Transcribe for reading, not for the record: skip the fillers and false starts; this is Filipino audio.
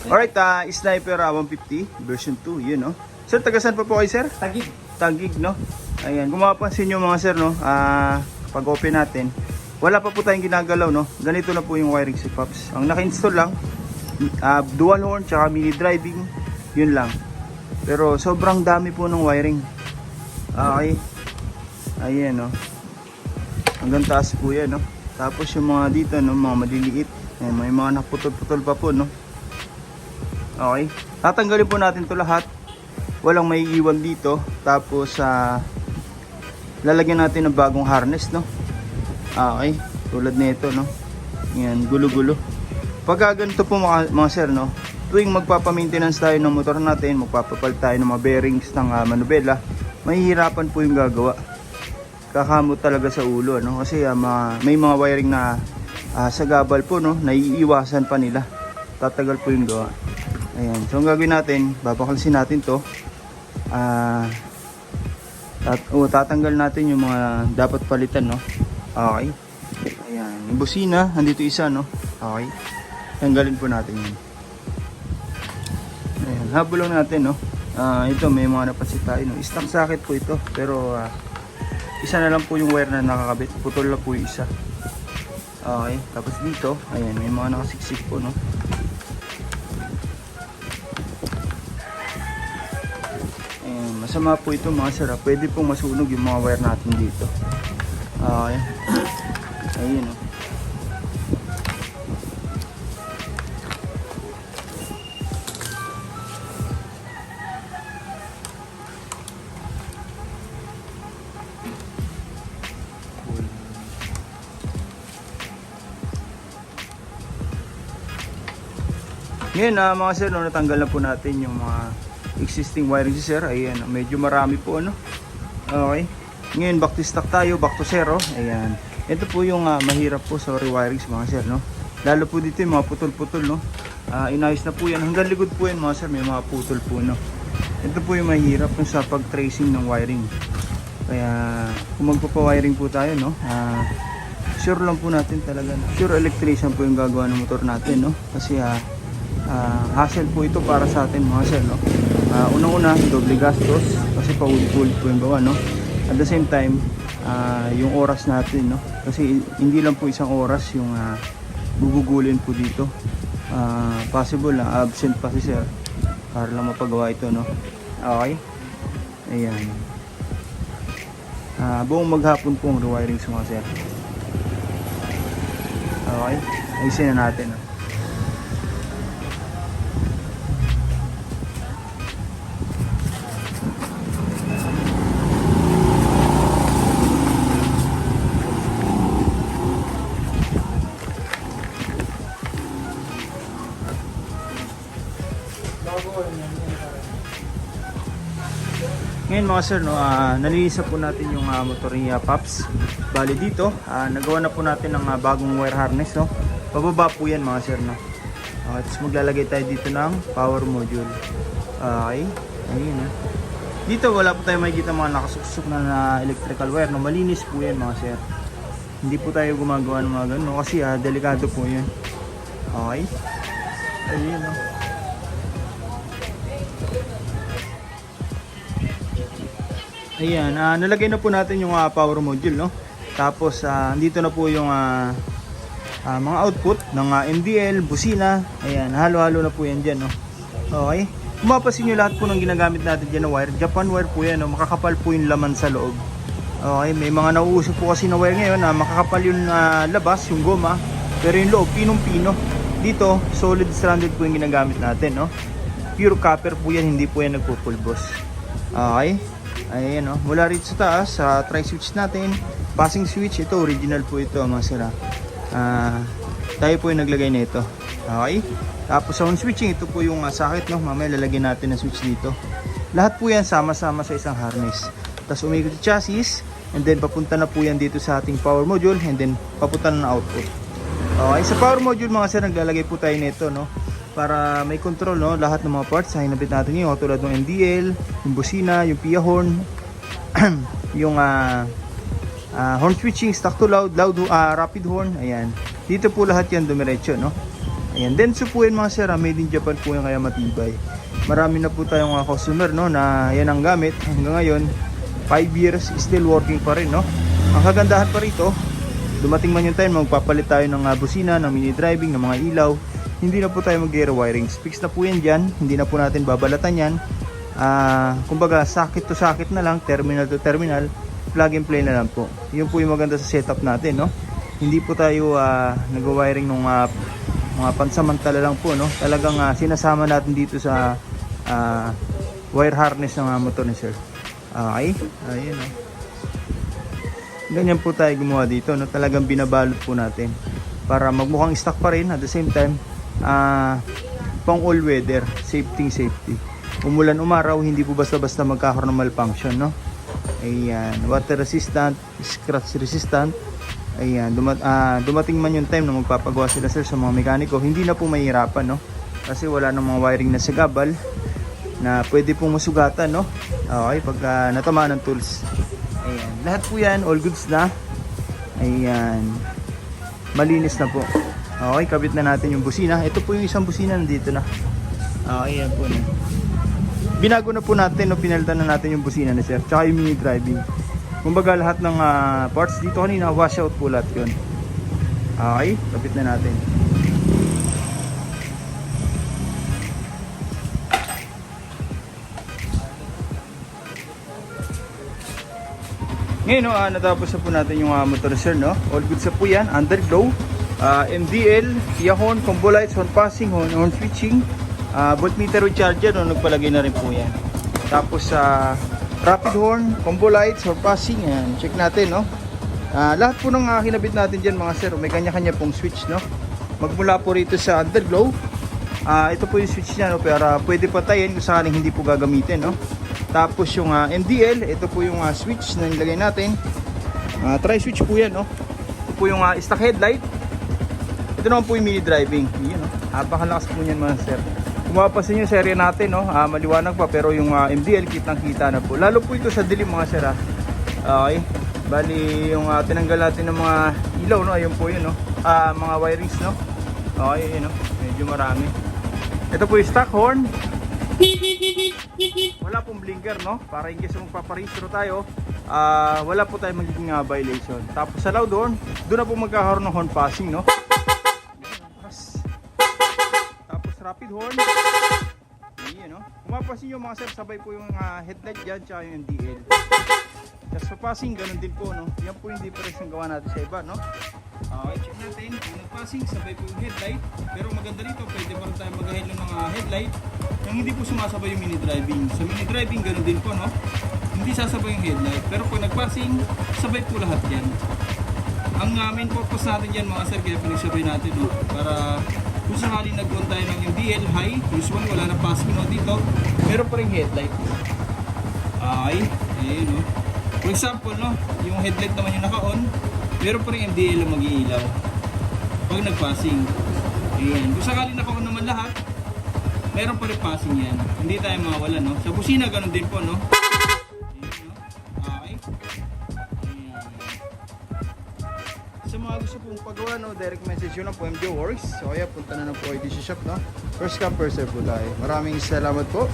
Alright, Sniper 150 version 2, yun no. Sir, tagasan pa po kayo sir? Tagig. Tagig no. Ayan, kung mapapansin nyo mga sir no, pag open natin, wala pa po tayong ginagalaw no. Ganito na po yung wiring si Pops. Ang naka-install lang, dual horn tsaka mini driving, yun lang. Pero sobrang dami po ng wiring. Okay. Ayan no. Hanggang taas po yan no. Tapos yung mga dito no, mga maliliit. Ayan, may mga naputol-putol pa po no. Okay. Tatanggalin po natin to lahat. Walang may iwan dito. Tapos lalagyan natin ng bagong harness no. Okay. Tulad nito no. Ayan, gulo-gulo. Pagka ganito po mga sir no, tuwing magpapa-maintenance tayo ng motor natin, magpapapalit tayo ng mga bearings ng manubela, mahihirapan po yung gagawa. Kakamot talaga sa ulo no, kasi may mga wiring na sa gabal po no, naiiwasan pa nila. Tatagal po yung gawa. Ayan, so ang gagawin natin, babakalsin natin to. Tatanggal natin yung mga dapat palitan no. Okay. Ayan, yung busina, andito isa no. Okay. Tanggalin po natin yun. Ayan, habol lang natin no. Ito may mga napansin tayo no. Stock socket po ito, pero isa na lang po yung wire na nakakabit. Putol lang po yung isa. Okay, tapos dito, ayan, may mga nakasiksik po no. Ayan, masama po ito mga sir. Pwede pong masunog yung mga wire natin dito. Okay. Ayun no. Ngayon mga sir, no, natanggal na po natin yung mga existing wiring si sir. Ayan, medyo marami po ano. Okay. Ngayon back to stock tayo, back to zero. Ayan. Ito po yung mahirap po sa rewirings mga sir no. Lalo po dito yung mga putol-putol no. Inayos na po yan. Hanggang likod po yan mga sir, may mga putol po no. Ito po yung mahirap no, sa pag-tracing ng wiring. Kaya kung magpapa-wiring po tayo no, sure lang po natin talaga. Sure electrician po yung gagawa ng motor natin no. Kasi hassle po ito para sa atin mga sir no. Unang-una, doble gastos kasi paulit-ulit po yung gawa no. At the same time, yung oras natin no. Kasi hindi lang po isang oras yung gugugulin po dito. Possible na absent pa si sir para lang mapagawa ito no. Okay. Ayan. Buong maghapon po ang rewiring sa mga sir. Okay. Ayusin na natin no. Ngayon mga sir no, nalilisa po natin yung motor ni Pops. Bali dito, nagawa na po natin ng bagong wire harness no. Pababa po yan mga sir no. Tapos maglalagay tayo dito ng power module. Okay, ayun no. Dito wala po tayo makikita mga nakasuksok na electrical wire no. Malinis po yan mga sir. Hindi po tayo gumagawa ng mga ganun no, kasi delikado po yan. Okay, ayun no. Ayan, nalagay na po natin yung power module no. Tapos dito na po yung mga output ng MDL, busina. Ayan, halo-halo na po yan dyan no. Okay. Kung mapapansin nyo lahat po ng ginagamit natin dyan na wire, Japan wire po yan no. Makakapal po yung laman sa loob. Okay, may mga nauusok po kasi na wire ngayon makakapal yung labas, yung goma. Pero yung loob, pinong-pino. Dito, solid stranded po yung ginagamit natin no. Pure copper po yan, hindi po yan nagpupulbos. Okay. Ayan o, mula rito sa taas, sa tri-switch natin, passing switch, ito original po ito mga sira. Tayo po yung naglagay nito. Okay? Tapos sa on switching, ito po yung socket no, mamaya lalagyan natin ng switch dito. Lahat po yan sama-sama sa isang harness. Tapos umikot yung chassis, and then papunta na po yan dito sa ating power module, and then papunta na ng output. Okay, sa power module mga sir, naglalagay po tayo nito no, para may control no, lahat ng mga parts na hinabit natin yung tulad ng MDL, yung busina, yung PIA horn, yung horn switching, stock to loud, rapid horn, ayan. Dito po lahat yan dumiretso no. Ayan, Denso po yan mga sir, made in Japan po yan kaya matibay. Marami na po tayong customer no, na yan ang gamit. Hanggang ngayon, 5 years, still working pa rin. No? Ang kagandahan pa rito, dumating man yung time, magpapalit tayo ng busina, ng mini driving, ng mga ilaw. Hindi na po tayo mag-rewiring. Fix na po yan dyan, hindi na po natin babalatan yan. Kumbaga, sakit to sakit na lang, terminal to terminal, plug and play na lang po. Yun po yung maganda sa setup natin. No? Hindi po tayo nag-wiring ng mga pansamantala lang po, no? Talagang sinasama natin dito sa wire harness ng motor ni sir. Okay, ayun, no? Ganyan po tayo gumawa dito, no? Talagang binabalot po natin para magmukhang stock pa rin, at the same time pang all weather, safety. Umulan umaraw, hindi po basta-basta magkakaroon ng malfunction, no? Ayan, water resistant, scratch resistant. Ayan, dumating man yung time na magpapagawa sila sir sa mga mekaniko, hindi na po mahirapan, no? Kasi wala nang mga wiring na sagabal na pwede pong masugatan, no? Okay, pag natamaan ng tools. Ayan, lahat po yan, all goods na. Ayan, malinis na po. Okay, kabit na natin yung busina. Ito po yung isang busina, nandito na. Okay, yan po na. Binago na po natin, no? Pinalitan na natin yung busina ni sir, tsaka yung mini driving. Kumbaga lahat ng parts dito kanina, wash out po lahat yun. Okay, kapit na natin. Ngayon, natapos na po natin yung motor sir, no? All good sa po yan, underglow, MDL, Yahon, combo lights, horn passing, horn switching, voltmeter with charger, no? Nagpalagay na rin po yan. Tapos rapid horn, combo lights, horn passing, yan. Check natin, no? Lahat po ng kinabit natin dyan mga sir, may kanya-kanya pong switch, no? Magmula po rito sa underglow, ito po yung switch niya, no? Pero pwede patayin kung sakaling hindi po gagamitin, no? Tapos yung MDL, ito po yung switch na nilagay natin. Tri-switch po yan, no? Ito po yung stock headlight. Ito naman po yung mini driving. Yun, no? Napakalakas po yan mga sir. Kung mapapansin nyo serye natin, no? Maliwanag pa, pero yung MDL kitang-kita na po. Lalo po ito sa dilim mga sir. Okay. Bali yung tinanggal natin ng mga ilaw, no? Ayun po yun, no? Mga wirings, no? Okay, yun, no? Medyo marami. Ito po yung stock horn. Wala pong blinker, no? Para in case magpaparehistro tayo, wala po tayong magiging violation. Tapos sa loud horn, doon na po magkakaroon ng horn passing, no? Tapos rapid horn. Ayan, no? Kung mapapansin nyo mga sir, sabay po yung headlight dyan, tsaka yung MDL. Tapos sa passing, ganun din po, no? Yan po yung difference ng gawa natin sa iba, no? Okay, check natin. Yung nag-passing, sabay po yung headlight. Pero maganda rito, pwede pa rin tayo mag-ahead ng mga headlight yung hindi po sumasabay yung mini driving. Sa mini driving, ganun din po, no? Hindi sasabay yung headlight. Pero pag nag-passing, sabay po lahat yan. Ang main purpose natin yan mga sir, kaya pinagsabay natin, no? Para kung sakaling nag-on tayo ng MDL high, usual wala na passing, no? Dito, meron pa rin headlight. Ay, ayun, no? For example, no? Yung headlight naman yung naka-on, meron pa rin MDL ang mag-iilaw pag nag-passing. Ayan. Kung sakaling naka-on naman lahat, meron pa rin passing yan. Hindi tayo mawala, no? Sa busina, ganun din po, no? Ayan, no? Okay. Ayan. Sa mga gusto pong pagawa, no? Direct message yun lang po, MJ Works. So, kaya punta na po kayo sa shop, no? First come, first serve po tayo. Maraming salamat po.